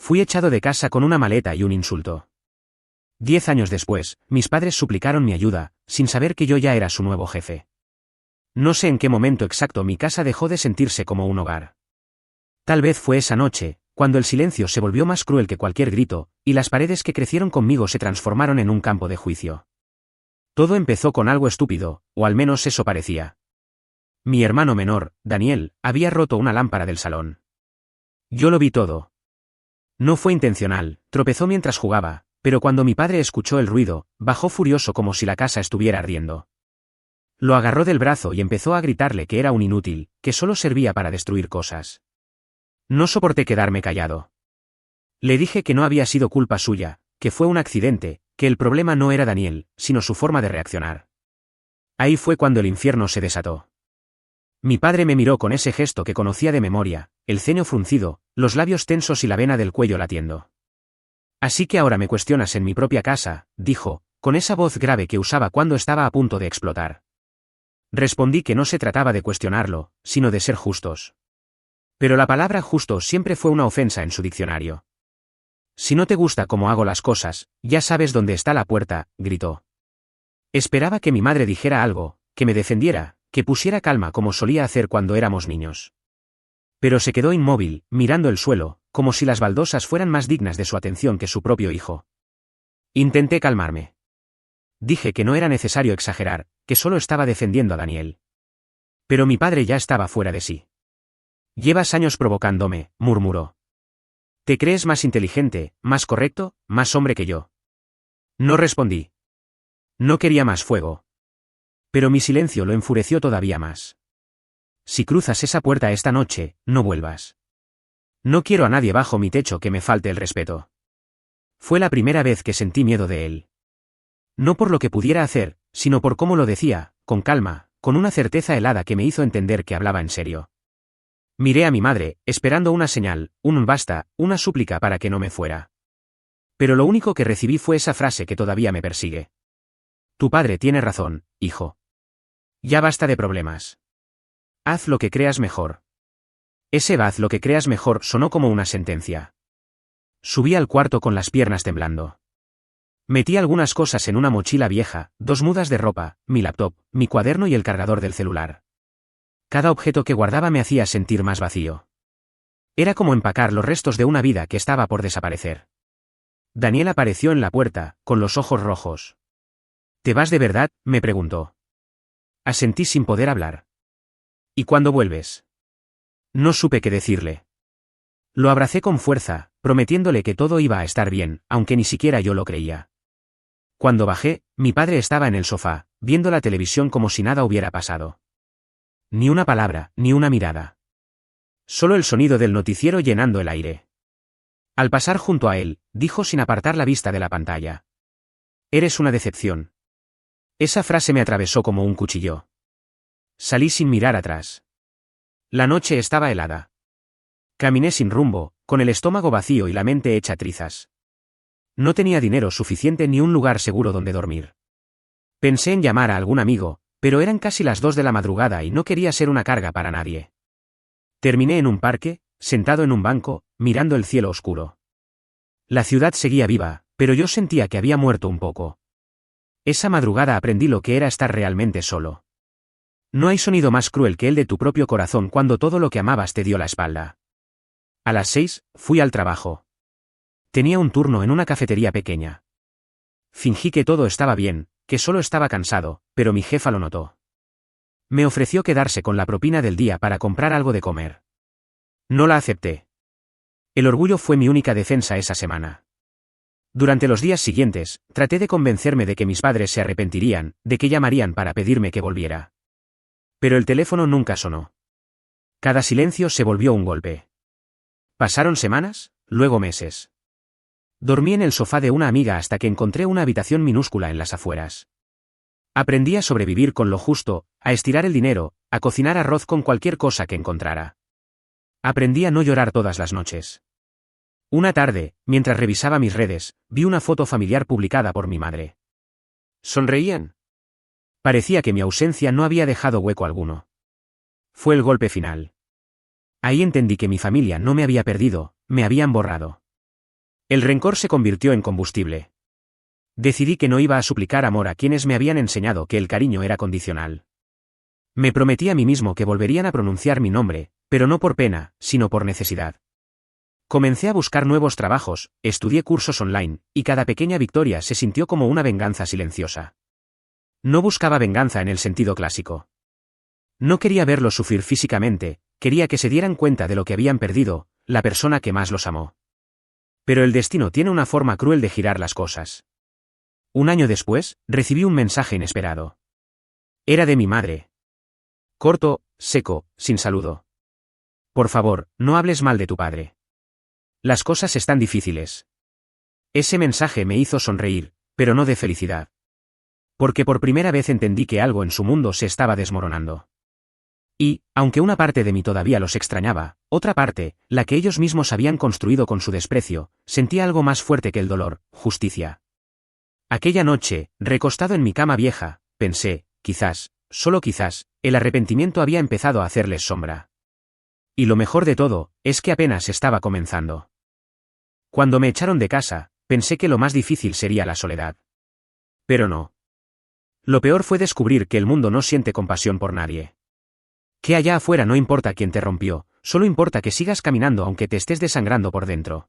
Fui echado de casa con una maleta y un insulto. 10 años después, mis padres suplicaron mi ayuda, sin saber que yo ya era su nuevo jefe. No sé en qué momento exacto mi casa dejó de sentirse como un hogar. Tal vez fue esa noche, cuando el silencio se volvió más cruel que cualquier grito, y las paredes que crecieron conmigo se transformaron en un campo de juicio. Todo empezó con algo estúpido, o al menos eso parecía. Mi hermano menor, Daniel, había roto una lámpara del salón. Yo lo vi todo. No fue intencional, tropezó mientras jugaba, pero cuando mi padre escuchó el ruido, bajó furioso como si la casa estuviera ardiendo. Lo agarró del brazo y empezó a gritarle que era un inútil, que solo servía para destruir cosas. No soporté quedarme callado. Le dije que no había sido culpa suya, que fue un accidente, que el problema no era Daniel, sino su forma de reaccionar. Ahí fue cuando el infierno se desató. Mi padre me miró con ese gesto que conocía de memoria, el ceño fruncido, los labios tensos y la vena del cuello latiendo. Así que ahora me cuestionas en mi propia casa, dijo, con esa voz grave que usaba cuando estaba a punto de explotar. Respondí que no se trataba de cuestionarlo, sino de ser justos. Pero la palabra justo siempre fue una ofensa en su diccionario. Si no te gusta cómo hago las cosas, ya sabes dónde está la puerta, gritó. Esperaba que mi madre dijera algo, que me defendiera, que pusiera calma como solía hacer cuando éramos niños. Pero se quedó inmóvil, mirando el suelo, como si las baldosas fueran más dignas de su atención que su propio hijo. Intenté calmarme. Dije que no era necesario exagerar, que solo estaba defendiendo a Daniel. Pero mi padre ya estaba fuera de sí. Llevas años provocándome, murmuró. ¿Te crees más inteligente, más correcto, más hombre que yo? No respondí. No quería más fuego. Pero mi silencio lo enfureció todavía más. Si cruzas esa puerta esta noche, no vuelvas. No quiero a nadie bajo mi techo que me falte el respeto. Fue la primera vez que sentí miedo de él. No por lo que pudiera hacer, sino por cómo lo decía, con calma, con una certeza helada que me hizo entender que hablaba en serio. Miré a mi madre, esperando una señal, un basta, una súplica para que no me fuera. Pero lo único que recibí fue esa frase que todavía me persigue. Tu padre tiene razón, hijo. Ya basta de problemas. Haz lo que creas mejor. Ese haz lo que creas mejor sonó como una sentencia. Subí al cuarto con las piernas temblando. Metí algunas cosas en una mochila vieja, 2 mudas de ropa, mi laptop, mi cuaderno y el cargador del celular. Cada objeto que guardaba me hacía sentir más vacío. Era como empacar los restos de una vida que estaba por desaparecer. Daniel apareció en la puerta, con los ojos rojos. ¿Te vas de verdad?, me preguntó. Asentí sin poder hablar. ¿Y cuándo vuelves? No supe qué decirle. Lo abracé con fuerza, prometiéndole que todo iba a estar bien, aunque ni siquiera yo lo creía. Cuando bajé, mi padre estaba en el sofá, viendo la televisión como si nada hubiera pasado. Ni una palabra, ni una mirada. Solo el sonido del noticiero llenando el aire. Al pasar junto a él, dijo sin apartar la vista de la pantalla. Eres una decepción. Esa frase me atravesó como un cuchillo. Salí sin mirar atrás. La noche estaba helada. Caminé sin rumbo, con el estómago vacío y la mente hecha trizas. No tenía dinero suficiente ni un lugar seguro donde dormir. Pensé en llamar a algún amigo, pero eran casi las 2 de la madrugada y no quería ser una carga para nadie. Terminé en un parque, sentado en un banco, mirando el cielo oscuro. La ciudad seguía viva, pero yo sentía que había muerto un poco. Esa madrugada aprendí lo que era estar realmente solo. No hay sonido más cruel que el de tu propio corazón cuando todo lo que amabas te dio la espalda. A las 6, fui al trabajo. Tenía un turno en una cafetería pequeña. Fingí que todo estaba bien, que solo estaba cansado, pero mi jefa lo notó. Me ofreció quedarse con la propina del día para comprar algo de comer. No la acepté. El orgullo fue mi única defensa esa semana. Durante los días siguientes, traté de convencerme de que mis padres se arrepentirían, de que llamarían para pedirme que volviera. Pero el teléfono nunca sonó. Cada silencio se volvió un golpe. Pasaron semanas, luego meses. Dormí en el sofá de una amiga hasta que encontré una habitación minúscula en las afueras. Aprendí a sobrevivir con lo justo, a estirar el dinero, a cocinar arroz con cualquier cosa que encontrara. Aprendí a no llorar todas las noches. Una tarde, mientras revisaba mis redes, vi una foto familiar publicada por mi madre. ¿Sonreían? Parecía que mi ausencia no había dejado hueco alguno. Fue el golpe final. Ahí entendí que mi familia no me había perdido, me habían borrado. El rencor se convirtió en combustible. Decidí que no iba a suplicar amor a quienes me habían enseñado que el cariño era condicional. Me prometí a mí mismo que volverían a pronunciar mi nombre, pero no por pena, sino por necesidad. Comencé a buscar nuevos trabajos, estudié cursos online, y cada pequeña victoria se sintió como una venganza silenciosa. No buscaba venganza en el sentido clásico. No quería verlos sufrir físicamente, quería que se dieran cuenta de lo que habían perdido, la persona que más los amó. Pero el destino tiene una forma cruel de girar las cosas. Un año después, recibí un mensaje inesperado. Era de mi madre. Corto, seco, sin saludo. Por favor, no hables mal de tu padre. Las cosas están difíciles. Ese mensaje me hizo sonreír, pero no de felicidad. Porque por primera vez entendí que algo en su mundo se estaba desmoronando. Y, aunque una parte de mí todavía los extrañaba, otra parte, la que ellos mismos habían construido con su desprecio, sentía algo más fuerte que el dolor: justicia. Aquella noche, recostado en mi cama vieja, pensé, quizás, solo quizás, el arrepentimiento había empezado a hacerles sombra. Y lo mejor de todo, es que apenas estaba comenzando. Cuando me echaron de casa, pensé que lo más difícil sería la soledad. Pero no. Lo peor fue descubrir que el mundo no siente compasión por nadie. Que allá afuera no importa quién te rompió, solo importa que sigas caminando aunque te estés desangrando por dentro.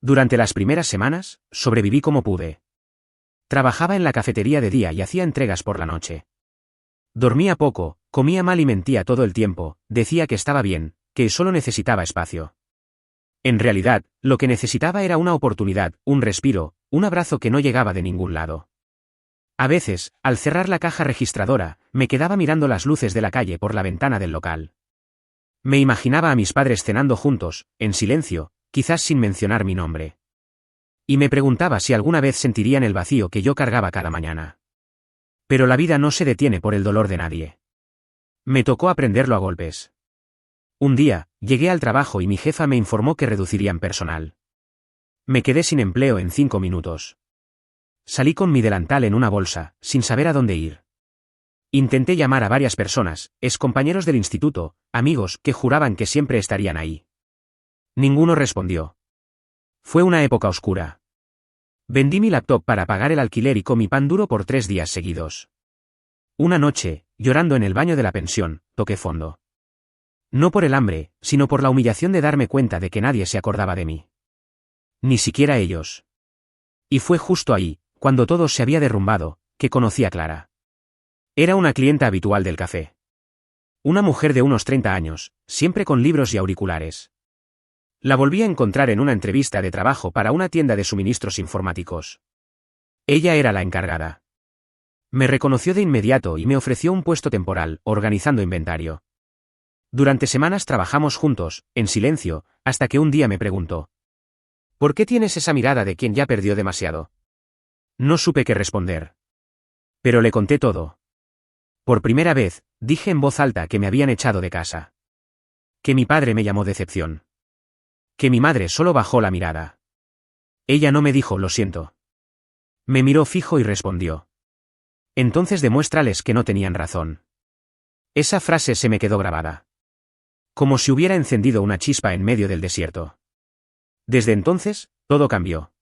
Durante las primeras semanas, sobreviví como pude. Trabajaba en la cafetería de día y hacía entregas por la noche. Dormía poco, comía mal y mentía todo el tiempo, decía que estaba bien, que solo necesitaba espacio. En realidad, lo que necesitaba era una oportunidad, un respiro, un abrazo que no llegaba de ningún lado. A veces, al cerrar la caja registradora, me quedaba mirando las luces de la calle por la ventana del local. Me imaginaba a mis padres cenando juntos, en silencio, quizás sin mencionar mi nombre. Y me preguntaba si alguna vez sentirían el vacío que yo cargaba cada mañana. Pero la vida no se detiene por el dolor de nadie. Me tocó aprenderlo a golpes. Un día, llegué al trabajo y mi jefa me informó que reducirían personal. Me quedé sin empleo en 5 minutos. Salí con mi delantal en una bolsa, sin saber a dónde ir. Intenté llamar a varias personas, excompañeros del instituto, amigos que juraban que siempre estarían ahí. Ninguno respondió. Fue una época oscura. Vendí mi laptop para pagar el alquiler y comí pan duro por 3 días seguidos. Una noche, llorando en el baño de la pensión, toqué fondo. No por el hambre, sino por la humillación de darme cuenta de que nadie se acordaba de mí. Ni siquiera ellos. Y fue justo ahí, cuando todo se había derrumbado, que conocí a Clara. Era una clienta habitual del café. Una mujer de unos 30 años, siempre con libros y auriculares. La volví a encontrar en una entrevista de trabajo para una tienda de suministros informáticos. Ella era la encargada. Me reconoció de inmediato y me ofreció un puesto temporal, organizando inventario. Durante semanas trabajamos juntos, en silencio, hasta que un día me preguntó: ¿por qué tienes esa mirada de quien ya perdió demasiado? No supe qué responder. Pero le conté todo. Por primera vez, dije en voz alta que me habían echado de casa. Que mi padre me llamó decepción. Que mi madre solo bajó la mirada. Ella no me dijo lo siento. Me miró fijo y respondió: entonces demuéstrales que no tenían razón. Esa frase se me quedó grabada. Como si hubiera encendido una chispa en medio del desierto. Desde entonces, todo cambió.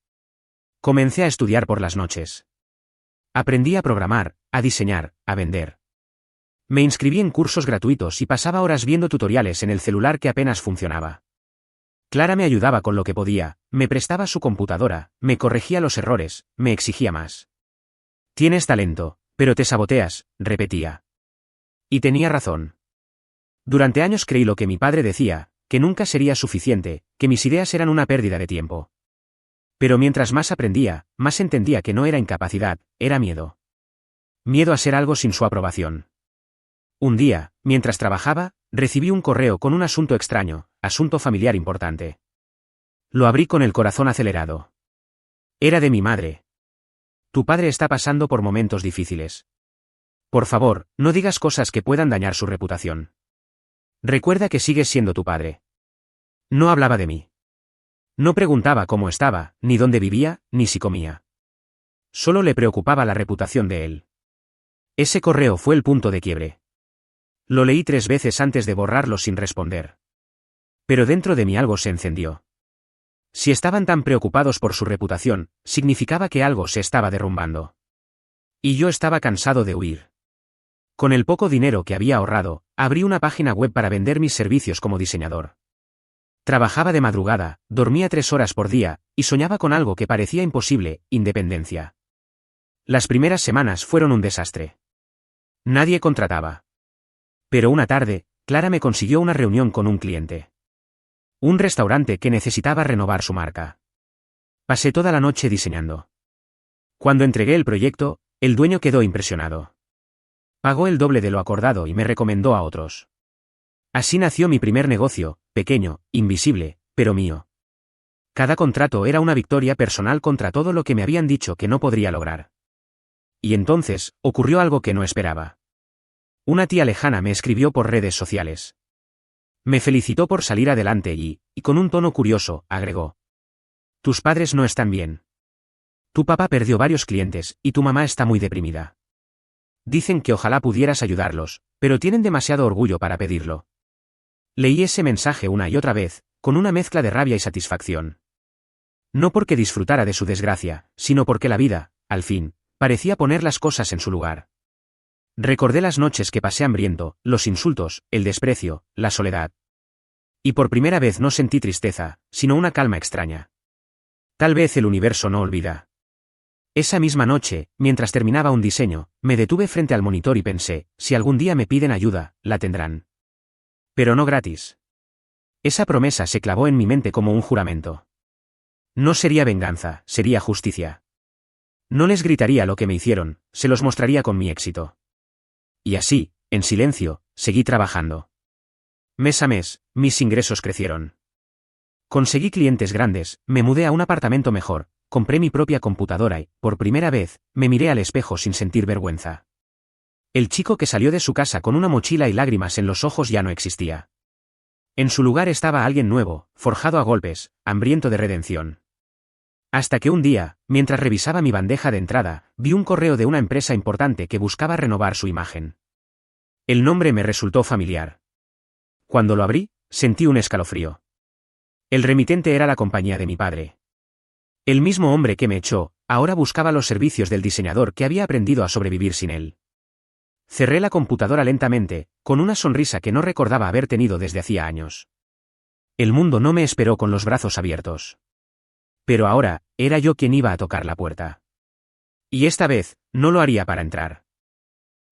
Comencé a estudiar por las noches. Aprendí a programar, a diseñar, a vender. Me inscribí en cursos gratuitos y pasaba horas viendo tutoriales en el celular que apenas funcionaba. Clara me ayudaba con lo que podía, me prestaba su computadora, me corregía los errores, me exigía más. Tienes talento, pero te saboteas, repetía. Y tenía razón. Durante años creí lo que mi padre decía, que nunca sería suficiente, que mis ideas eran una pérdida de tiempo. Pero mientras más aprendía, más entendía que no era incapacidad, era miedo. Miedo a ser algo sin su aprobación. Un día, mientras trabajaba, recibí un correo con un asunto extraño, asunto familiar importante. Lo abrí con el corazón acelerado. Era de mi madre. Tu padre está pasando por momentos difíciles. Por favor, no digas cosas que puedan dañar su reputación. Recuerda que sigues siendo tu padre. No hablaba de mí. No preguntaba cómo estaba, ni dónde vivía, ni si comía. Solo le preocupaba la reputación de él. Ese correo fue el punto de quiebre. Lo leí 3 veces antes de borrarlo sin responder. Pero dentro de mí algo se encendió. Si estaban tan preocupados por su reputación, significaba que algo se estaba derrumbando. Y yo estaba cansado de huir. Con el poco dinero que había ahorrado, abrí una página web para vender mis servicios como diseñador. Trabajaba de madrugada, dormía 3 horas por día, y soñaba con algo que parecía imposible: independencia. Las primeras semanas fueron un desastre. Nadie contrataba. Pero una tarde, Clara me consiguió una reunión con un cliente. Un restaurante que necesitaba renovar su marca. Pasé toda la noche diseñando. Cuando entregué el proyecto, el dueño quedó impresionado. Pagó el doble de lo acordado y me recomendó a otros. Así nació mi primer negocio, pequeño, invisible, pero mío. Cada contrato era una victoria personal contra todo lo que me habían dicho que no podría lograr. Y entonces, ocurrió algo que no esperaba. Una tía lejana me escribió por redes sociales. Me felicitó por salir adelante y con un tono curioso, agregó: tus padres no están bien. Tu papá perdió varios clientes, y tu mamá está muy deprimida. Dicen que ojalá pudieras ayudarlos, pero tienen demasiado orgullo para pedirlo. Leí ese mensaje una y otra vez, con una mezcla de rabia y satisfacción. No porque disfrutara de su desgracia, sino porque la vida, al fin, parecía poner las cosas en su lugar. Recordé las noches que pasé hambriento, los insultos, el desprecio, la soledad. Y por primera vez no sentí tristeza, sino una calma extraña. Tal vez el universo no olvida. Esa misma noche, mientras terminaba un diseño, me detuve frente al monitor y pensé: si algún día me piden ayuda, la tendrán. Pero no gratis. Esa promesa se clavó en mi mente como un juramento. No sería venganza, sería justicia. No les gritaría lo que me hicieron, se los mostraría con mi éxito. Y así, en silencio, seguí trabajando. Mes a mes, mis ingresos crecieron. Conseguí clientes grandes, me mudé a un apartamento mejor, compré mi propia computadora y, por primera vez, me miré al espejo sin sentir vergüenza. El chico que salió de su casa con una mochila y lágrimas en los ojos ya no existía. En su lugar estaba alguien nuevo, forjado a golpes, hambriento de redención. Hasta que un día, mientras revisaba mi bandeja de entrada, vi un correo de una empresa importante que buscaba renovar su imagen. El nombre me resultó familiar. Cuando lo abrí, sentí un escalofrío. El remitente era la compañía de mi padre. El mismo hombre que me echó, ahora buscaba los servicios del diseñador que había aprendido a sobrevivir sin él. Cerré la computadora lentamente, con una sonrisa que no recordaba haber tenido desde hacía años. El mundo no me esperó con los brazos abiertos. Pero ahora, era yo quien iba a tocar la puerta. Y esta vez, no lo haría para entrar.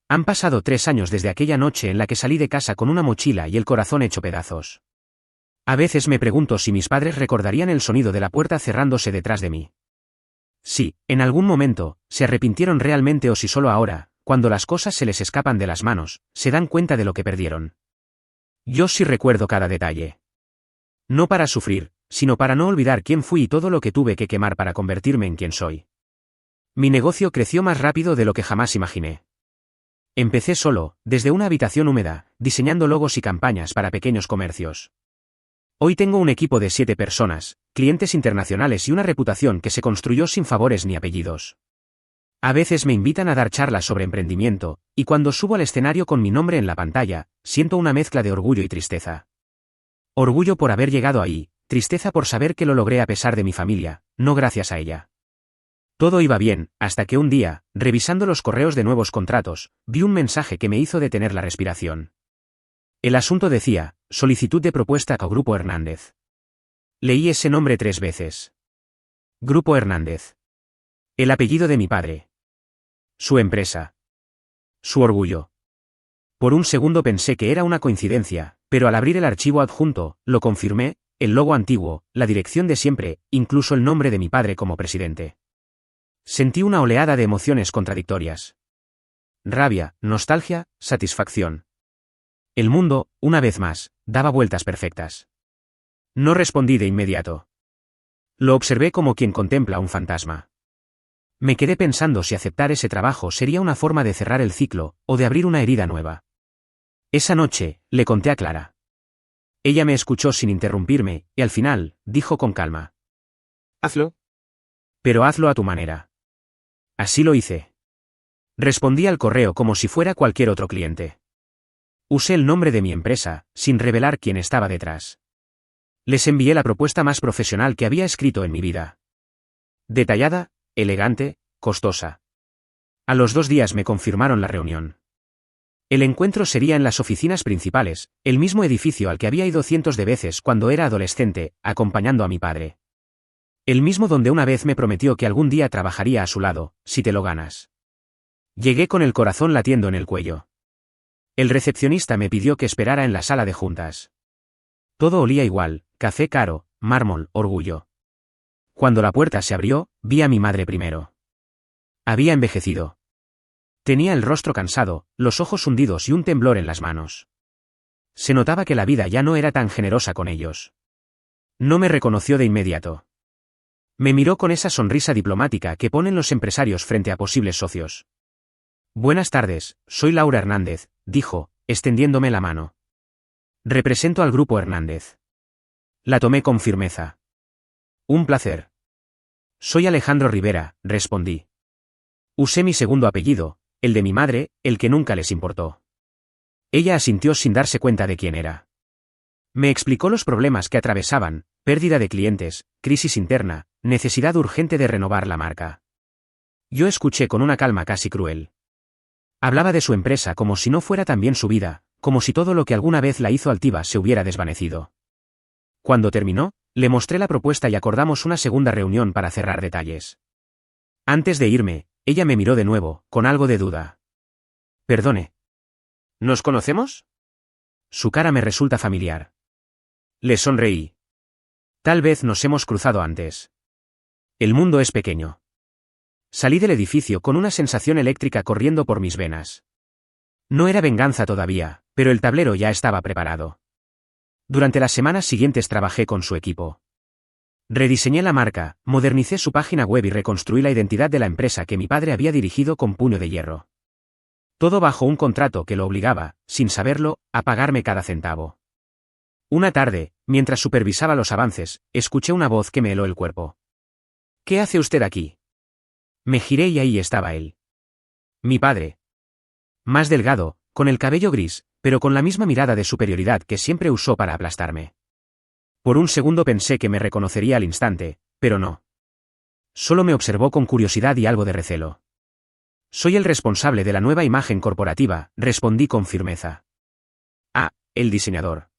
Han pasado 3 años desde aquella noche en la que salí de casa con una mochila y el corazón hecho pedazos. A veces me pregunto si mis padres recordarían el sonido de la puerta cerrándose detrás de mí. Si, en algún momento, se arrepintieron realmente o si solo ahora, cuando las cosas se les escapan de las manos, se dan cuenta de lo que perdieron. Yo sí recuerdo cada detalle. No para sufrir, sino para no olvidar quién fui y todo lo que tuve que quemar para convertirme en quien soy. Mi negocio creció más rápido de lo que jamás imaginé. Empecé solo, desde una habitación húmeda, diseñando logos y campañas para pequeños comercios. Hoy tengo un equipo de 7 personas, clientes internacionales y una reputación que se construyó sin favores ni apellidos. A veces me invitan a dar charlas sobre emprendimiento, y cuando subo al escenario con mi nombre en la pantalla, siento una mezcla de orgullo y tristeza. Orgullo por haber llegado ahí, tristeza por saber que lo logré a pesar de mi familia, no gracias a ella. Todo iba bien, hasta que un día, revisando los correos de nuevos contratos, vi un mensaje que me hizo detener la respiración. El asunto decía: solicitud de propuesta a Grupo Hernández. Leí ese nombre 3 veces. Grupo Hernández. El apellido de mi padre. Su empresa. Su orgullo. Por un segundo pensé que era una coincidencia, pero al abrir el archivo adjunto, lo confirmé: el logo antiguo, la dirección de siempre, incluso el nombre de mi padre como presidente. Sentí una oleada de emociones contradictorias. Rabia, nostalgia, satisfacción. El mundo, una vez más, daba vueltas perfectas. No respondí de inmediato. Lo observé como quien contempla un fantasma. Me quedé pensando si aceptar ese trabajo sería una forma de cerrar el ciclo, o de abrir una herida nueva. Esa noche, le conté a Clara. Ella me escuchó sin interrumpirme, y al final, dijo con calma: hazlo. Pero hazlo a tu manera. Así lo hice. Respondí al correo como si fuera cualquier otro cliente. Usé el nombre de mi empresa, sin revelar quién estaba detrás. Les envié la propuesta más profesional que había escrito en mi vida. Detallada, elegante, costosa. A los 2 días me confirmaron la reunión. El encuentro sería en las oficinas principales, el mismo edificio al que había ido cientos de veces cuando era adolescente, acompañando a mi padre. El mismo donde una vez me prometió que algún día trabajaría a su lado, si te lo ganas. Llegué con el corazón latiendo en el cuello. El recepcionista me pidió que esperara en la sala de juntas. Todo olía igual, café caro, mármol, orgullo. Cuando la puerta se abrió, vi a mi madre primero. Había envejecido. Tenía el rostro cansado, los ojos hundidos y un temblor en las manos. Se notaba que la vida ya no era tan generosa con ellos. No me reconoció de inmediato. Me miró con esa sonrisa diplomática que ponen los empresarios frente a posibles socios. Buenas tardes, soy Laura Hernández, dijo, extendiéndome la mano. Represento al Grupo Hernández. La tomé con firmeza. Un placer. Soy Alejandro Rivera, respondí. Usé mi segundo apellido, el de mi madre, el que nunca les importó. Ella asintió sin darse cuenta de quién era. Me explicó los problemas que atravesaban, pérdida de clientes, crisis interna, necesidad urgente de renovar la marca. Yo escuché con una calma casi cruel. Hablaba de su empresa como si no fuera también su vida, como si todo lo que alguna vez la hizo altiva se hubiera desvanecido. Cuando terminó, le mostré la propuesta y acordamos una segunda reunión para cerrar detalles. Antes de irme, ella me miró de nuevo, con algo de duda. Perdone. ¿Nos conocemos? Su cara me resulta familiar. Le sonreí. Tal vez nos hemos cruzado antes. El mundo es pequeño. Salí del edificio con una sensación eléctrica corriendo por mis venas. No era venganza todavía, pero el tablero ya estaba preparado. Durante las semanas siguientes trabajé con su equipo. Rediseñé la marca, modernicé su página web y reconstruí la identidad de la empresa que mi padre había dirigido con puño de hierro. Todo bajo un contrato que lo obligaba, sin saberlo, a pagarme cada centavo. Una tarde, mientras supervisaba los avances, escuché una voz que me heló el cuerpo. ¿Qué hace usted aquí? Me giré y ahí estaba él. Mi padre. Más delgado, con el cabello gris, pero con la misma mirada de superioridad que siempre usó para aplastarme. Por un segundo pensé que me reconocería al instante, pero no. Solo me observó con curiosidad y algo de recelo. Soy el responsable de la nueva imagen corporativa, respondí con firmeza. Ah, el diseñador.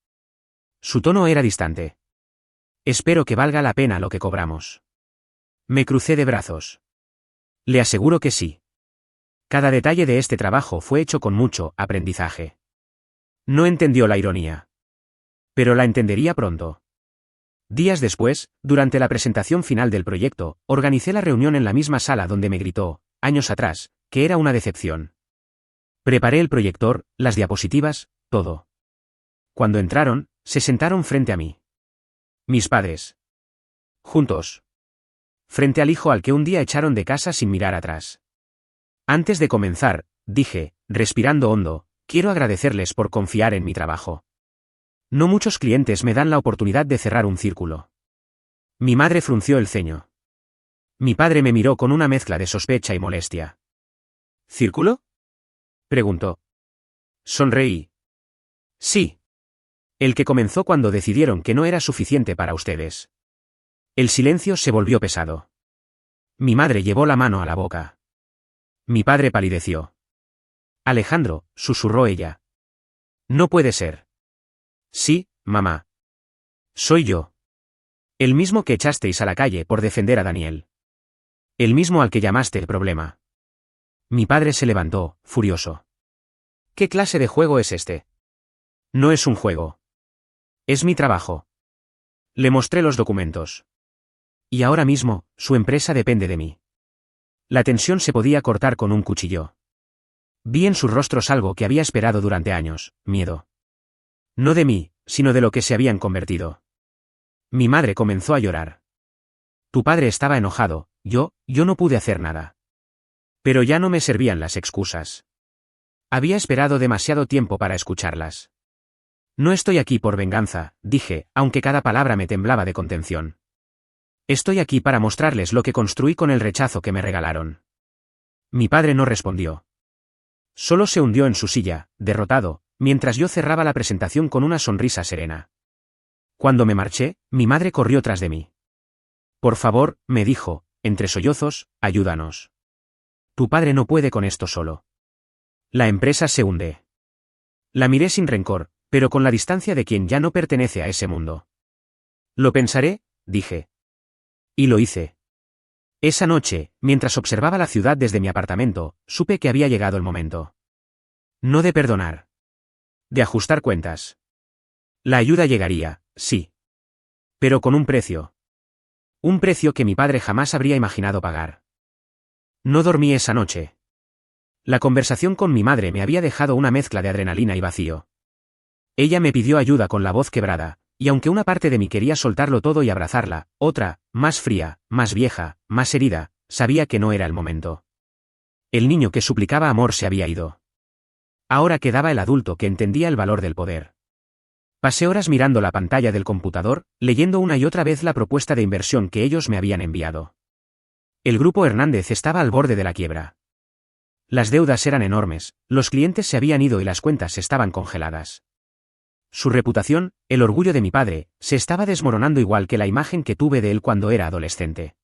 Su tono era distante. Espero que valga la pena lo que cobramos. Me crucé de brazos. Le aseguro que sí. Cada detalle de este trabajo fue hecho con mucho aprendizaje. No entendió la ironía. Pero la entendería pronto. Días después, durante la presentación final del proyecto, organicé la reunión en la misma sala donde me gritó, años atrás, que era una decepción. Preparé el proyector, las diapositivas, todo. Cuando entraron, se sentaron frente a mí. Mis padres. Juntos. Frente al hijo al que un día echaron de casa sin mirar atrás. Antes de comenzar, dije, respirando hondo, quiero agradecerles por confiar en mi trabajo. No muchos clientes me dan la oportunidad de cerrar un círculo. Mi madre frunció el ceño. Mi padre me miró con una mezcla de sospecha y molestia. ¿Círculo? Preguntó. Sonreí. Sí. El que comenzó cuando decidieron que no era suficiente para ustedes. El silencio se volvió pesado. Mi madre llevó la mano a la boca. Mi padre palideció. Alejandro, susurró ella. No puede ser. Sí, mamá. Soy yo. El mismo que echasteis a la calle por defender a Daniel. El mismo al que llamaste el problema. Mi padre se levantó, furioso. ¿Qué clase de juego es este? No es un juego. Es mi trabajo. Le mostré los documentos. Y ahora mismo, su empresa depende de mí. La tensión se podía cortar con un cuchillo. Vi en sus rostros algo que había esperado durante años, miedo. No de mí, sino de lo que se habían convertido. Mi madre comenzó a llorar. Tu padre estaba enojado, yo no pude hacer nada. Pero ya no me servían las excusas. Había esperado demasiado tiempo para escucharlas. No estoy aquí por venganza, dije, aunque cada palabra me temblaba de contención. Estoy aquí para mostrarles lo que construí con el rechazo que me regalaron. Mi padre no respondió. Solo se hundió en su silla, derrotado, mientras yo cerraba la presentación con una sonrisa serena. Cuando me marché, mi madre corrió tras de mí. Por favor, me dijo, entre sollozos, ayúdanos. Tu padre no puede con esto solo. La empresa se hunde. La miré sin rencor, pero con la distancia de quien ya no pertenece a ese mundo. Lo pensaré, dije. Y lo hice. Esa noche, mientras observaba la ciudad desde mi apartamento, supe que había llegado el momento. No de perdonar. De ajustar cuentas. La ayuda llegaría, sí. Pero con un precio. Un precio que mi padre jamás habría imaginado pagar. No dormí esa noche. La conversación con mi madre me había dejado una mezcla de adrenalina y vacío. Ella me pidió ayuda con la voz quebrada, y aunque una parte de mí quería soltarlo todo y abrazarla, otra, más fría, más vieja, más herida, sabía que no era el momento. El niño que suplicaba amor se había ido. Ahora quedaba el adulto que entendía el valor del poder. Pasé horas mirando la pantalla del computador, leyendo una y otra vez la propuesta de inversión que ellos me habían enviado. El grupo Hernández estaba al borde de la quiebra. Las deudas eran enormes, los clientes se habían ido y las cuentas estaban congeladas. Su reputación, el orgullo de mi padre, se estaba desmoronando igual que la imagen que tuve de él cuando era adolescente.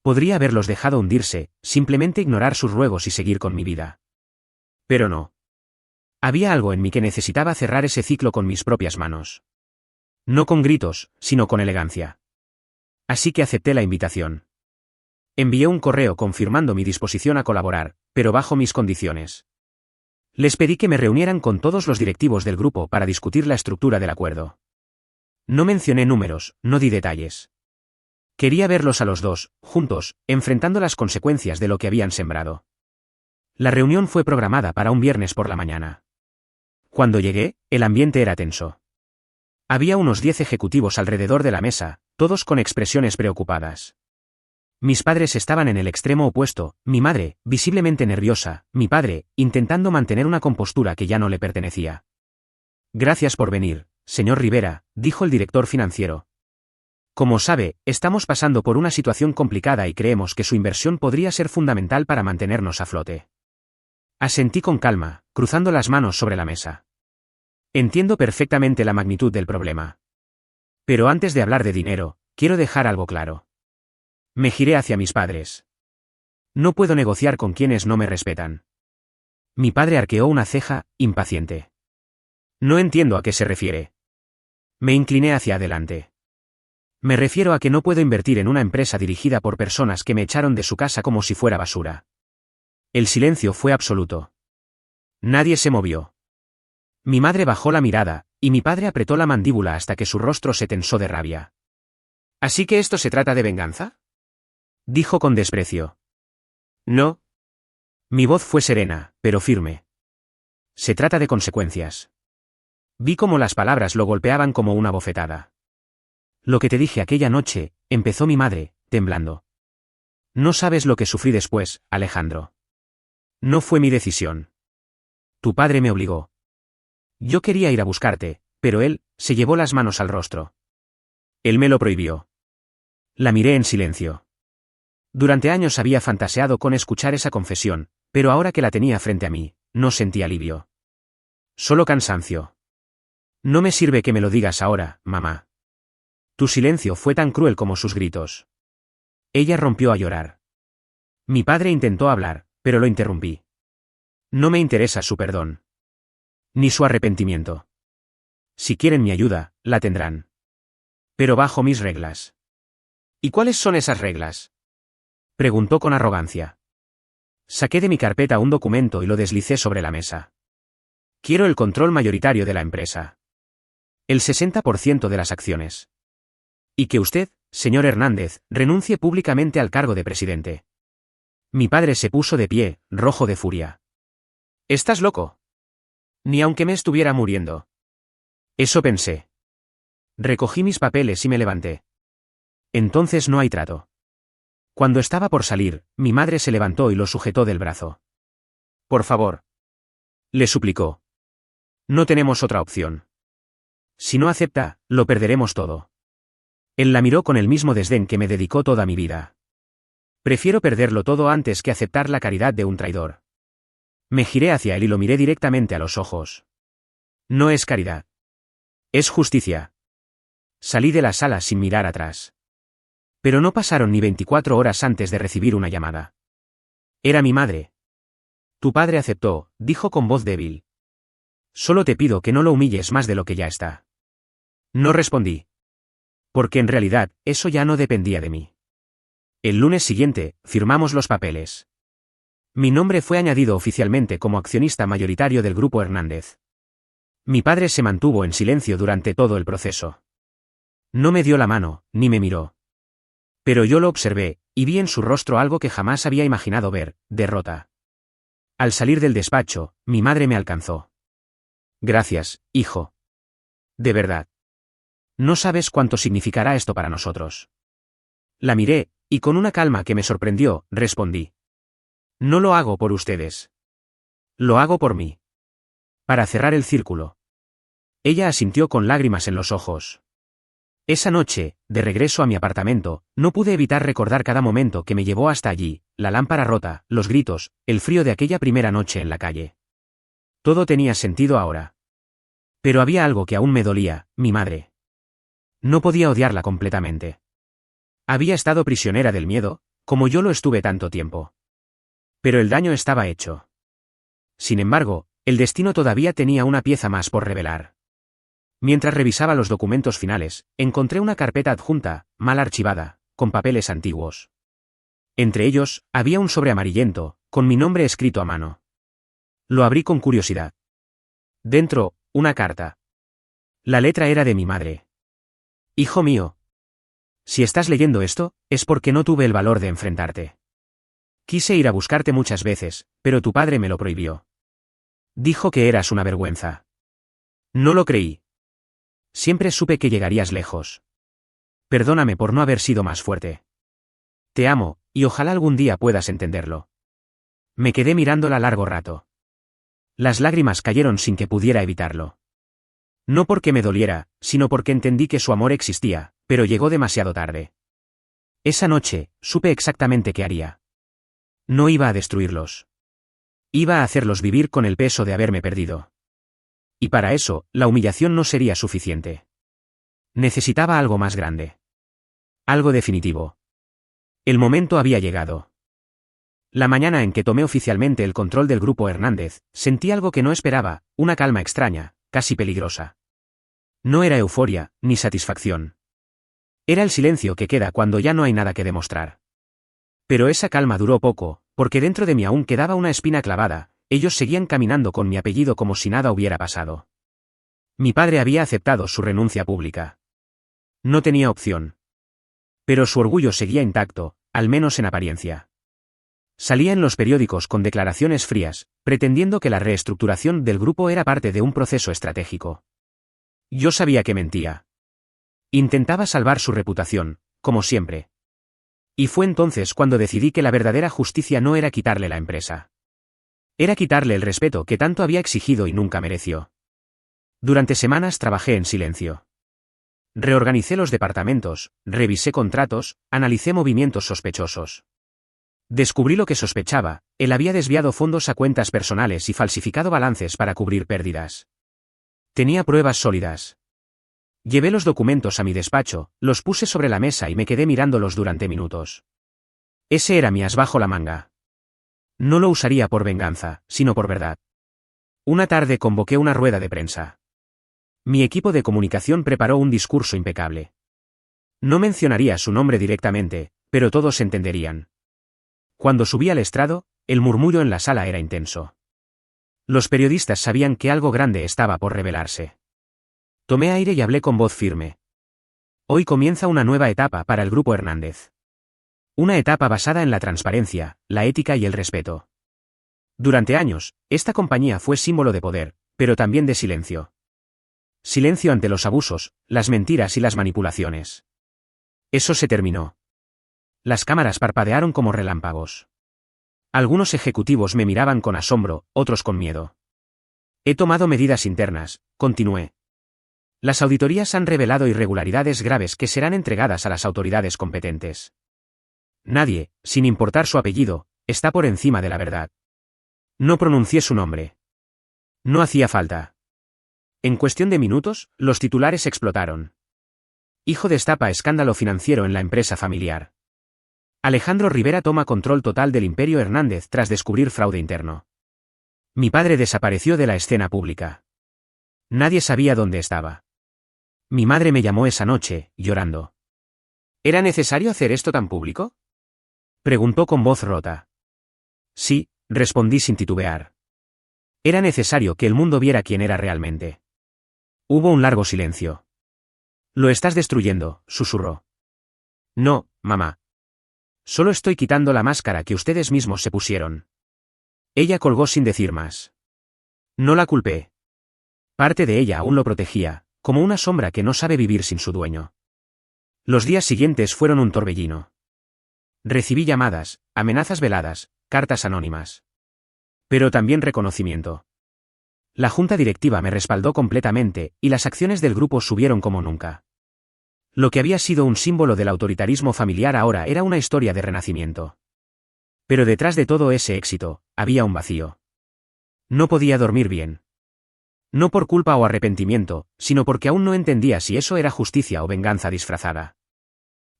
Podría haberlos dejado hundirse, simplemente ignorar sus ruegos y seguir con mi vida. Pero no. Había algo en mí que necesitaba cerrar ese ciclo con mis propias manos. No con gritos, sino con elegancia. Así que acepté la invitación. Envié un correo confirmando mi disposición a colaborar, pero bajo mis condiciones. Les pedí que me reunieran con todos los directivos del grupo para discutir la estructura del acuerdo. No mencioné números, no di detalles. Quería verlos a los dos, juntos, enfrentando las consecuencias de lo que habían sembrado. La reunión fue programada para un viernes por la mañana. Cuando llegué, el ambiente era tenso. Había unos 10 ejecutivos alrededor de la mesa, todos con expresiones preocupadas. Mis padres estaban en el extremo opuesto, mi madre, visiblemente nerviosa, mi padre, intentando mantener una compostura que ya no le pertenecía. Gracias por venir, señor Rivera, dijo el director financiero. Como sabe, estamos pasando por una situación complicada y creemos que su inversión podría ser fundamental para mantenernos a flote. Asentí con calma, cruzando las manos sobre la mesa. Entiendo perfectamente la magnitud del problema. Pero antes de hablar de dinero, quiero dejar algo claro. Me giré hacia mis padres. No puedo negociar con quienes no me respetan. Mi padre arqueó una ceja, impaciente. No entiendo a qué se refiere. Me incliné hacia adelante. Me refiero a que no puedo invertir en una empresa dirigida por personas que me echaron de su casa como si fuera basura. El silencio fue absoluto. Nadie se movió. Mi madre bajó la mirada, y mi padre apretó la mandíbula hasta que su rostro se tensó de rabia. ¿Así que esto se trata de venganza?, dijo con desprecio. No. Mi voz fue serena, pero firme. Se trata de consecuencias. Vi cómo las palabras lo golpeaban como una bofetada. Lo que te dije aquella noche, empezó mi madre, temblando. No sabes lo que sufrí después, Alejandro. No fue mi decisión. Tu padre me obligó. Yo quería ir a buscarte, pero él, se llevó las manos al rostro. Él me lo prohibió. La miré en silencio. Durante años había fantaseado con escuchar esa confesión, pero ahora que la tenía frente a mí, no sentí alivio. Solo cansancio. No me sirve que me lo digas ahora, mamá. Tu silencio fue tan cruel como sus gritos. Ella rompió a llorar. Mi padre intentó hablar, pero lo interrumpí. No me interesa su perdón. Ni su arrepentimiento. Si quieren mi ayuda, la tendrán. Pero bajo mis reglas. ¿Y cuáles son esas reglas?, preguntó con arrogancia. Saqué de mi carpeta un documento y lo deslicé sobre la mesa. Quiero el control mayoritario de la empresa. El 60% de las acciones. Y que usted, señor Hernández, renuncie públicamente al cargo de presidente. Mi padre se puso de pie, rojo de furia. ¿Estás loco? Ni aunque me estuviera muriendo. Eso pensé. Recogí mis papeles y me levanté. Entonces no hay trato. Cuando estaba por salir, mi madre se levantó y lo sujetó del brazo. Por favor. Le suplicó. No tenemos otra opción. Si no acepta, lo perderemos todo. Él la miró con el mismo desdén que me dedicó toda mi vida. Prefiero perderlo todo antes que aceptar la caridad de un traidor. Me giré hacia él y lo miré directamente a los ojos. No es caridad. Es justicia. Salí de la sala sin mirar atrás. Pero no pasaron ni 24 horas antes de recibir una llamada. Era mi madre. Tu padre aceptó, dijo con voz débil. Solo te pido que no lo humilles más de lo que ya está. No respondí. Porque en realidad, eso ya no dependía de mí. El lunes siguiente, firmamos los papeles. Mi nombre fue añadido oficialmente como accionista mayoritario del Grupo Hernández. Mi padre se mantuvo en silencio durante todo el proceso. No me dio la mano, ni me miró. Pero yo lo observé, y vi en su rostro algo que jamás había imaginado ver: derrota. Al salir del despacho, mi madre me alcanzó. Gracias, hijo. De verdad. No sabes cuánto significará esto para nosotros. La miré, y con una calma que me sorprendió, respondí. No lo hago por ustedes. Lo hago por mí. Para cerrar el círculo. Ella asintió con lágrimas en los ojos. Esa noche, de regreso a mi apartamento, no pude evitar recordar cada momento que me llevó hasta allí: la lámpara rota, los gritos, el frío de aquella primera noche en la calle. Todo tenía sentido ahora. Pero había algo que aún me dolía: mi madre. No podía odiarla completamente. Había estado prisionera del miedo, como yo lo estuve tanto tiempo. Pero el daño estaba hecho. Sin embargo, el destino todavía tenía una pieza más por revelar. Mientras revisaba los documentos finales, encontré una carpeta adjunta, mal archivada, con papeles antiguos. Entre ellos, había un sobre amarillento, con mi nombre escrito a mano. Lo abrí con curiosidad. Dentro, una carta. La letra era de mi madre. Hijo mío. Si estás leyendo esto, es porque no tuve el valor de enfrentarte. Quise ir a buscarte muchas veces, pero tu padre me lo prohibió. Dijo que eras una vergüenza. No lo creí. Siempre supe que llegarías lejos. Perdóname por no haber sido más fuerte. Te amo, y ojalá algún día puedas entenderlo. Me quedé mirándola largo rato. Las lágrimas cayeron sin que pudiera evitarlo. No porque me doliera, sino porque entendí que su amor existía, pero llegó demasiado tarde. Esa noche, supe exactamente qué haría. No iba a destruirlos. Iba a hacerlos vivir con el peso de haberme perdido. Y para eso, la humillación no sería suficiente. Necesitaba algo más grande. Algo definitivo. El momento había llegado. La mañana en que tomé oficialmente el control del Grupo Hernández, sentí algo que no esperaba: una calma extraña, casi peligrosa. No era euforia, ni satisfacción. Era el silencio que queda cuando ya no hay nada que demostrar. Pero esa calma duró poco, porque dentro de mí aún quedaba una espina clavada. Ellos seguían caminando con mi apellido como si nada hubiera pasado. Mi padre había aceptado su renuncia pública. No tenía opción. Pero su orgullo seguía intacto, al menos en apariencia. Salía en los periódicos con declaraciones frías, pretendiendo que la reestructuración del grupo era parte de un proceso estratégico. Yo sabía que mentía. Intentaba salvar su reputación, como siempre. Y fue entonces cuando decidí que la verdadera justicia no era quitarle la empresa. Era quitarle el respeto que tanto había exigido y nunca mereció. Durante semanas trabajé en silencio. Reorganicé los departamentos, revisé contratos, analicé movimientos sospechosos. Descubrí lo que sospechaba: él había desviado fondos a cuentas personales y falsificado balances para cubrir pérdidas. Tenía pruebas sólidas. Llevé los documentos a mi despacho, los puse sobre la mesa y me quedé mirándolos durante minutos. Ese era mi as bajo la manga. No lo usaría por venganza, sino por verdad. Una tarde convoqué una rueda de prensa. Mi equipo de comunicación preparó un discurso impecable. No mencionaría su nombre directamente, pero todos entenderían. Cuando subí al estrado, el murmullo en la sala era intenso. Los periodistas sabían que algo grande estaba por revelarse. Tomé aire y hablé con voz firme. Hoy comienza una nueva etapa para el Grupo Hernández. Una etapa basada en la transparencia, la ética y el respeto. Durante años, esta compañía fue símbolo de poder, pero también de silencio. Silencio ante los abusos, las mentiras y las manipulaciones. Eso se terminó. Las cámaras parpadearon como relámpagos. Algunos ejecutivos me miraban con asombro, otros con miedo. He tomado medidas internas, continué. Las auditorías han revelado irregularidades graves que serán entregadas a las autoridades competentes. Nadie, sin importar su apellido, está por encima de la verdad. No pronuncié su nombre. No hacía falta. En cuestión de minutos, los titulares explotaron. Hijo destapa escándalo financiero en la empresa familiar. Alejandro Rivera toma control total del Imperio Hernández tras descubrir fraude interno. Mi padre desapareció de la escena pública. Nadie sabía dónde estaba. Mi madre me llamó esa noche, llorando. ¿Era necesario hacer esto tan público?, preguntó con voz rota. Sí, respondí sin titubear. Era necesario que el mundo viera quién era realmente. Hubo un largo silencio. Lo estás destruyendo, susurró. No, mamá. Solo estoy quitando la máscara que ustedes mismos se pusieron. Ella colgó sin decir más. No la culpé. Parte de ella aún lo protegía, como una sombra que no sabe vivir sin su dueño. Los días siguientes fueron un torbellino. Recibí llamadas, amenazas veladas, cartas anónimas. Pero también reconocimiento. La junta directiva me respaldó completamente, y las acciones del grupo subieron como nunca. Lo que había sido un símbolo del autoritarismo familiar ahora era una historia de renacimiento. Pero detrás de todo ese éxito, había un vacío. No podía dormir bien. No por culpa o arrepentimiento, sino porque aún no entendía si eso era justicia o venganza disfrazada.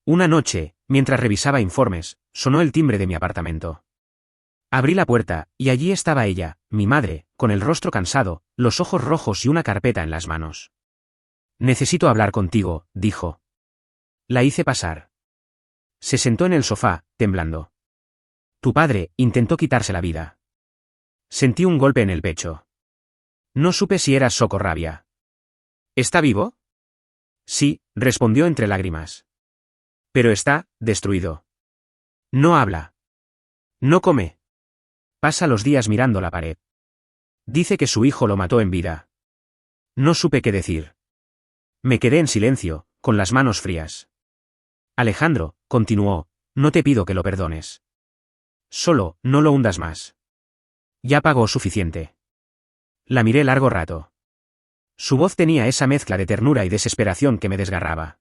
Una noche, mientras revisaba informes, sonó el timbre de mi apartamento. Abrí la puerta, y allí estaba ella, mi madre, con el rostro cansado, los ojos rojos y una carpeta en las manos. Necesito hablar contigo, dijo. La hice pasar. Se sentó en el sofá, temblando. Tu padre intentó quitarse la vida. Sentí un golpe en el pecho. No supe si era shock o rabia. ¿Está vivo? Sí, respondió entre lágrimas. Pero está destruido. No habla. No come. Pasa los días mirando la pared. Dice que su hijo lo mató en vida. No supe qué decir. Me quedé en silencio, con las manos frías. Alejandro, continuó, no te pido que lo perdones. Solo, no lo hundas más. Ya pagó suficiente. La miré largo rato. Su voz tenía esa mezcla de ternura y desesperación que me desgarraba.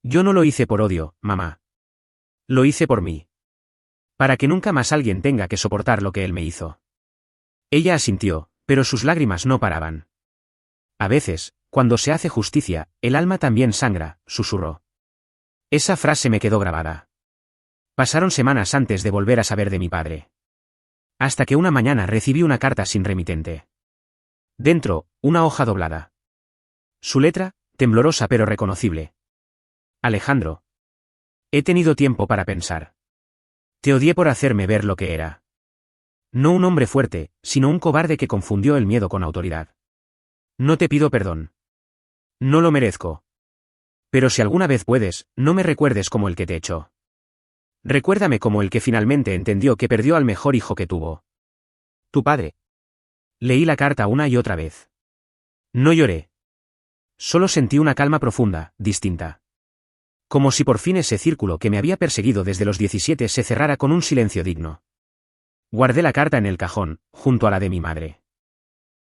Yo no lo hice por odio, mamá. Lo hice por mí. Para que nunca más alguien tenga que soportar lo que él me hizo. Ella asintió, pero sus lágrimas no paraban. A veces, cuando se hace justicia, el alma también sangra, susurró. Esa frase me quedó grabada. Pasaron semanas antes de volver a saber de mi padre. Hasta que una mañana recibí una carta sin remitente. Dentro, una hoja doblada. Su letra, temblorosa pero reconocible. Alejandro. He tenido tiempo para pensar. Te odié por hacerme ver lo que era. No un hombre fuerte, sino un cobarde que confundió el miedo con autoridad. No te pido perdón. No lo merezco. Pero si alguna vez puedes, no me recuerdes como el que te echó. Recuérdame como el que finalmente entendió que perdió al mejor hijo que tuvo. Tu padre. Leí la carta una y otra vez. No lloré. Solo sentí una calma profunda, distinta. Como si por fin ese círculo que me había perseguido desde los 17 se cerrara con un silencio digno. Guardé la carta en el cajón, junto a la de mi madre.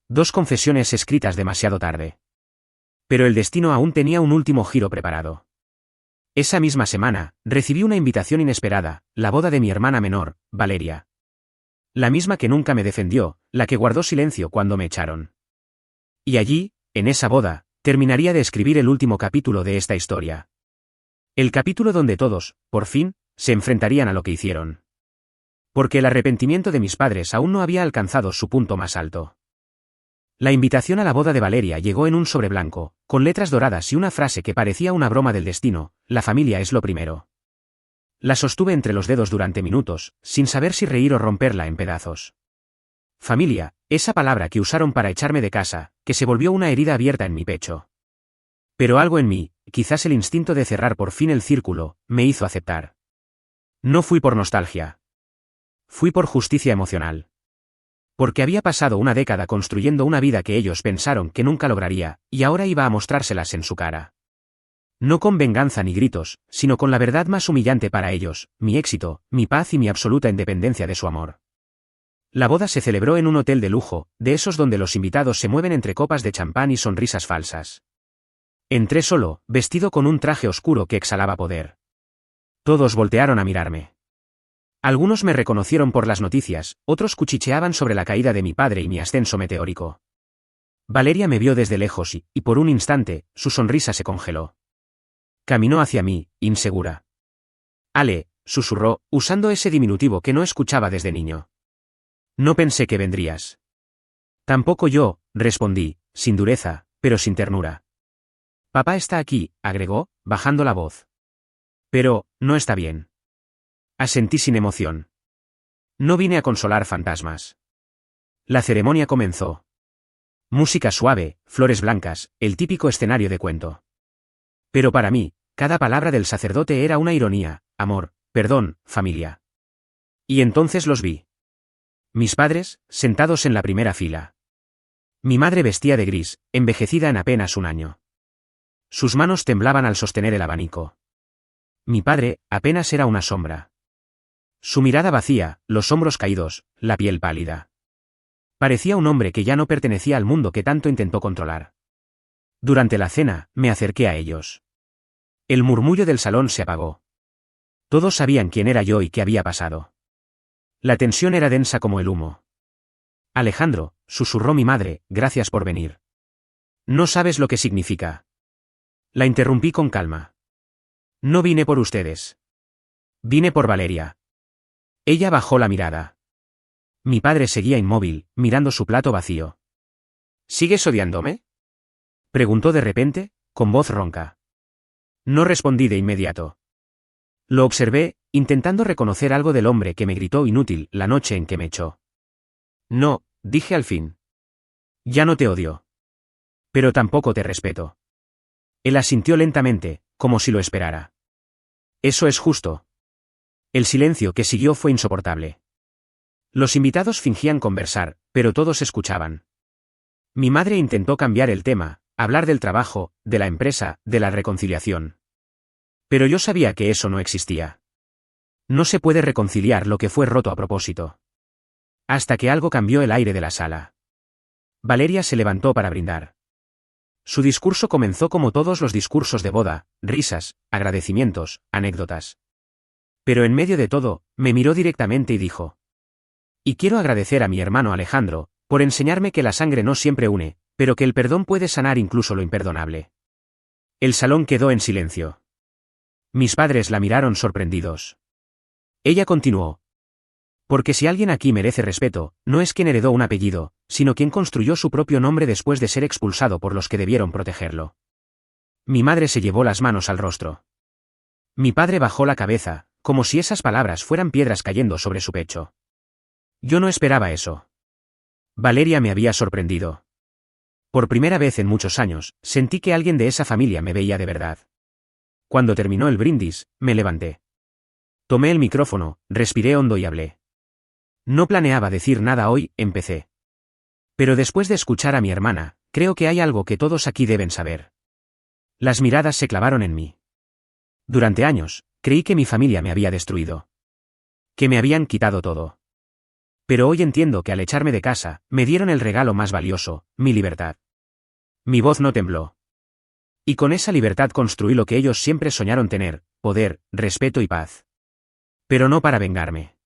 2 confesiones escritas demasiado tarde. Pero el destino aún tenía un último giro preparado. Esa misma semana, recibí una invitación inesperada, la boda de mi hermana menor, Valeria. La misma que nunca me defendió, la que guardó silencio cuando me echaron. Y allí, en esa boda, terminaría de escribir el último capítulo de esta historia. El capítulo donde todos, por fin, se enfrentarían a lo que hicieron. Porque el arrepentimiento de mis padres aún no había alcanzado su punto más alto. La invitación a la boda de Valeria llegó en un sobre blanco, con letras doradas y una frase que parecía una broma del destino: la familia es lo primero. La sostuve entre los dedos durante minutos, sin saber si reír o romperla en pedazos. Familia, esa palabra que usaron para echarme de casa, que se volvió una herida abierta en mi pecho. Pero algo en mí, quizás el instinto de cerrar por fin el círculo, me hizo aceptar. No fui por nostalgia. Fui por justicia emocional. Porque había pasado una década construyendo una vida que ellos pensaron que nunca lograría, y ahora iba a mostrárselas en su cara. No con venganza ni gritos, sino con la verdad más humillante para ellos, mi éxito, mi paz y mi absoluta independencia de su amor. La boda se celebró en un hotel de lujo, de esos donde los invitados se mueven entre copas de champán y sonrisas falsas. Entré solo, vestido con un traje oscuro que exhalaba poder. Todos voltearon a mirarme. Algunos me reconocieron por las noticias, otros cuchicheaban sobre la caída de mi padre y mi ascenso meteórico. Valeria me vio desde lejos y, por un instante, su sonrisa se congeló. Caminó hacia mí, insegura. Ale, susurró, usando ese diminutivo que no escuchaba desde niño. No pensé que vendrías. Tampoco yo, respondí, sin dureza, pero sin ternura. Papá está aquí, agregó, bajando la voz. Pero, no está bien. Asentí sin emoción. No vine a consolar fantasmas. La ceremonia comenzó. Música suave, flores blancas, el típico escenario de cuento. Pero para mí, cada palabra del sacerdote era una ironía, amor, perdón, familia. Y entonces los vi. Mis padres, sentados en la primera fila. Mi madre vestía de gris, envejecida en apenas un año. Sus manos temblaban al sostener el abanico. Mi padre, apenas era una sombra. Su mirada vacía, los hombros caídos, la piel pálida. Parecía un hombre que ya no pertenecía al mundo que tanto intentó controlar. Durante la cena, me acerqué a ellos. El murmullo del salón se apagó. Todos sabían quién era yo y qué había pasado. La tensión era densa como el humo. Alejandro, susurró mi madre, gracias por venir. No sabes lo que significa. La interrumpí con calma. No vine por ustedes. Vine por Valeria. Ella bajó la mirada. Mi padre seguía inmóvil, mirando su plato vacío. ¿Sigues odiándome?, preguntó de repente, con voz ronca. No respondí de inmediato. Lo observé, intentando reconocer algo del hombre que me gritó inútil la noche en que me echó. No, dije al fin. Ya no te odio. Pero tampoco te respeto. Él asintió lentamente, como si lo esperara. Eso es justo. El silencio que siguió fue insoportable. Los invitados fingían conversar, pero todos escuchaban. Mi madre intentó cambiar el tema, hablar del trabajo, de la empresa, de la reconciliación. Pero yo sabía que eso no existía. No se puede reconciliar lo que fue roto a propósito. Hasta que algo cambió el aire de la sala. Valeria se levantó para brindar. Su discurso comenzó como todos los discursos de boda, risas, agradecimientos, anécdotas. Pero en medio de todo, me miró directamente y dijo: y quiero agradecer a mi hermano Alejandro, por enseñarme que la sangre no siempre une, pero que el perdón puede sanar incluso lo imperdonable. El salón quedó en silencio. Mis padres la miraron sorprendidos. Ella continuó: porque si alguien aquí merece respeto, no es quien heredó un apellido, sino quien construyó su propio nombre después de ser expulsado por los que debieron protegerlo. Mi madre se llevó las manos al rostro. Mi padre bajó la cabeza, como si esas palabras fueran piedras cayendo sobre su pecho. Yo no esperaba eso. Valeria me había sorprendido. Por primera vez en muchos años, sentí que alguien de esa familia me veía de verdad. Cuando terminó el brindis, me levanté. Tomé el micrófono, respiré hondo y hablé. No planeaba decir nada hoy, empecé. Pero después de escuchar a mi hermana, creo que hay algo que todos aquí deben saber. Las miradas se clavaron en mí. Durante años, creí que mi familia me había destruido. Que me habían quitado todo. Pero hoy entiendo que al echarme de casa, me dieron el regalo más valioso, mi libertad. Mi voz no tembló. Y con esa libertad construí lo que ellos siempre soñaron tener: poder, respeto y paz. Pero no para vengarme.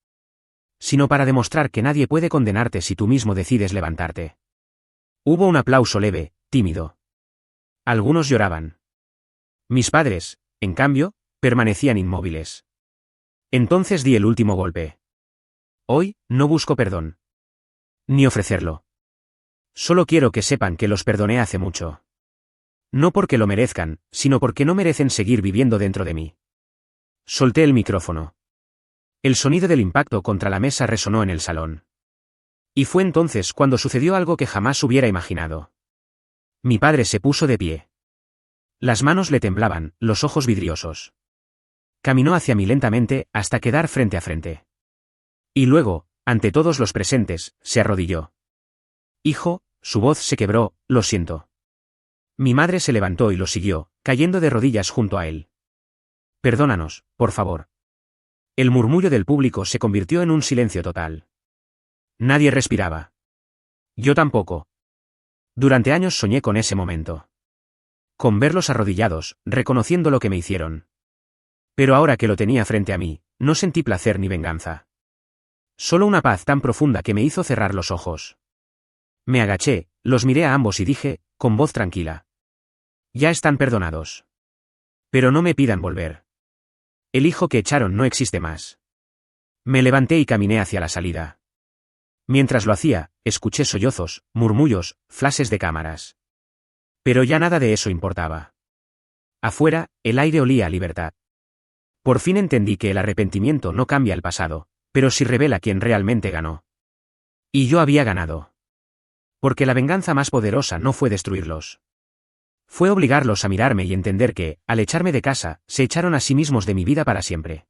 Sino para demostrar que nadie puede condenarte si tú mismo decides levantarte. Hubo un aplauso leve, tímido. Algunos lloraban. Mis padres, en cambio, permanecían inmóviles. Entonces di el último golpe. Hoy, no busco perdón. Ni ofrecerlo. Solo quiero que sepan que los perdoné hace mucho. No porque lo merezcan, sino porque no merecen seguir viviendo dentro de mí. Solté el micrófono. El sonido del impacto contra la mesa resonó en el salón. Y fue entonces cuando sucedió algo que jamás hubiera imaginado. Mi padre se puso de pie. Las manos le temblaban, los ojos vidriosos. Caminó hacia mí lentamente, hasta quedar frente a frente. Y luego, ante todos los presentes, se arrodilló. Hijo, su voz se quebró, lo siento. Mi madre se levantó y lo siguió, cayendo de rodillas junto a él. Perdónanos, por favor. El murmullo del público se convirtió en un silencio total. Nadie respiraba. Yo tampoco. Durante años soñé con ese momento. Con verlos arrodillados, reconociendo lo que me hicieron. Pero ahora que lo tenía frente a mí, no sentí placer ni venganza. Solo una paz tan profunda que me hizo cerrar los ojos. Me agaché, los miré a ambos y dije, con voz tranquila: ya están perdonados. Pero no me pidan volver. El hijo que echaron no existe más. Me levanté y caminé hacia la salida. Mientras lo hacía, escuché sollozos, murmullos, flashes de cámaras. Pero ya nada de eso importaba. Afuera, el aire olía a libertad. Por fin entendí que el arrepentimiento no cambia el pasado, pero sí revela quién realmente ganó. Y yo había ganado. Porque la venganza más poderosa no fue destruirlos. Fue obligarlos a mirarme y entender que, al echarme de casa, se echaron a sí mismos de mi vida para siempre.